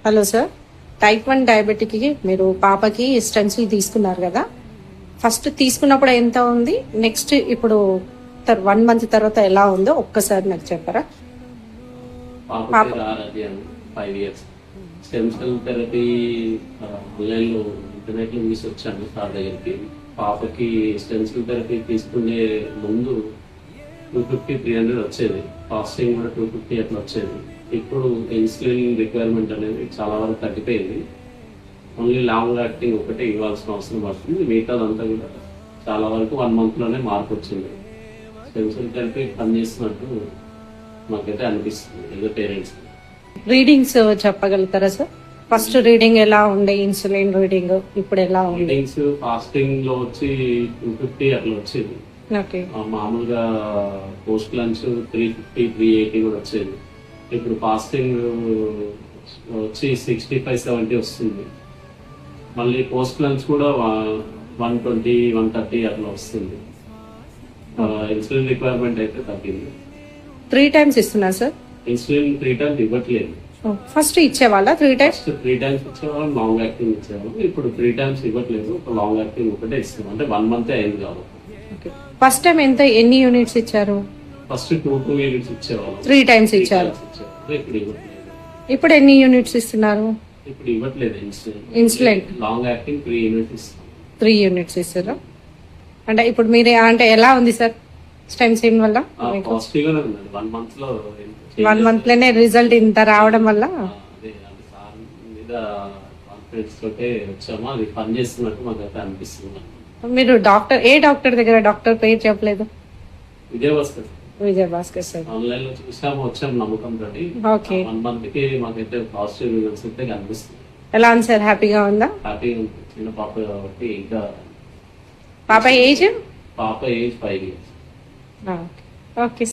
Hello sir, type 1 డయాబెటిక్కి మీరు పాపకి stencil తీసుకున్నారు కదా. ఫస్ట్ తీసుకున్నప్పుడు ఎంత ఉంది, నెక్స్ట్ ఇప్పుడు 1 మంత్ తర్వాత ఎలా ఉందో ఒక్కసారి నాకు చెప్పరా? పాప 5 ఇయర్స్ స్టెమ్ సెల్ థెరపీ ఆన్లైన్లో ఇంటర్నెట్లో తీసి వచ్చాను సార్ దగ్గరికి. పాపకి స్టెమ్ సెల్ థెరపీ తీసుకునే ముందు 250-300 వచ్చేది, ఫాస్టింగ్ కూడా 250 అట్లా వచ్చేది. ఇప్పుడు ఇన్సులిన్ రిక్వైర్మెంట్ అనేది చాలా వరకు తగ్గిపోయింది. ఓన్లీ లాంగ్ యాక్టింగ్ ఒకటే ఇవ్వాల్సిన అవసరం పడుతుంది. మిగతాదంతా కూడా చాలా వరకు 1 మంత్లోనే మార్పు వచ్చింది. స్టెమ్ సెల్ థెరపీ పనిచేస్తున్నట్టు మాకైతే అనిపిస్తుంది ఏదో పేరెంట్స్. రీడింగ్స్ చెప్పగలుగుతారా సార్? ఫస్ట్ రీడింగ్ ఎలా ఉండే, ఇన్సులిన్ రీడింగ్ ఇప్పుడు ఎలా ఉంది? రీడింగ్స్ ఫాస్టింగ్ లో వచ్చి 250 అట్లా వచ్చేది. మామూలుగా పోస్ట్ లంచ్ 350-380 కూడా వచ్చేది. ఇప్పుడు ఫాస్టింగ్ వచ్చి 65-70 వస్తుంది. మళ్ళీ పోస్ట్ లంచ్ కూడా 120-130 అట్లా వస్తుంది. ఇన్సులిన్ రిక్వైర్మెంట్ అయితే తగ్గింది. 3 times ఇస్తున్నా సార్? ఇన్సులిన్ 3 times ఇవ్వట్లేదు. ఫస్ట్ ఇచ్చేవాళ్ళ 3 times? 3 times ఇచ్చేవాళ్ళం, లాంగ్ యాక్టింగ్ ఇచ్చేవాళ్ళం. ఇప్పుడు 3 times ఇవ్వట్లేదు, ఒక లాంగ్ యాక్టింగ్ ఒకటే ఇస్తాం. అంటే 1 month అయింది కాబట్టి. ఫస్ట్ టైం ఎన్ని యూనిట్స్ ఇచ్చారు? ఫస్ట్ 2 యూనిట్స్ ఇచ్చేవాళ్ళం, 3 times ఇచ్చారు. ఇప్పుడు ఇవ్వట్లేదు. ఇప్పుడు ఎన్ని యూనిట్స్ ఇస్తున్నారు? ఇప్పుడు ఇవ్వట్లేదు ఇన్సులిన్. లాంగ్ యాక్టింగ్ 3 యూనిట్స్ ఇస్తాం. 3 యూనిట్స్ ఇస్తారు. అంటే ఇప్పుడు మీరే అంటే ఎలా ఉంది సార్ స్టెమ్ సెల్ వల్ల? పాజిటివ్ గానే ఉంది. 1 month లో 1 month లోనే రిజల్ట్ ఇంత రావడం వల్ల సార్ మీద కాన్ఫిడెన్స్ తోటే వచ్చాము. అది పని చేస్తున్నట్టు మాకైతే అనిపిస్తుంది. మీరు ఏ డాక్టర్ దగ్గర? డాక్టర్ పేరు చెప్పలేదు. విజయ్ భాస్కర్ సార్. ఆన్లైన్ లో చూసాము, వచ్చాము నమ్మకం తోటి. ఓకే. 1 month కి మాకైతే పాజిటివ్ రిజల్ట్స్ అయితే కనిపిస్తుంది. ఎలా ఉంది సార్? హ్యాపీగా ఉందా? హ్యాపీగా ఉంది. చిన్న పాప కాబట్టి. ఇంకా పాప ఏజ్? పాప ఏజ్ 5 years. ఓకే.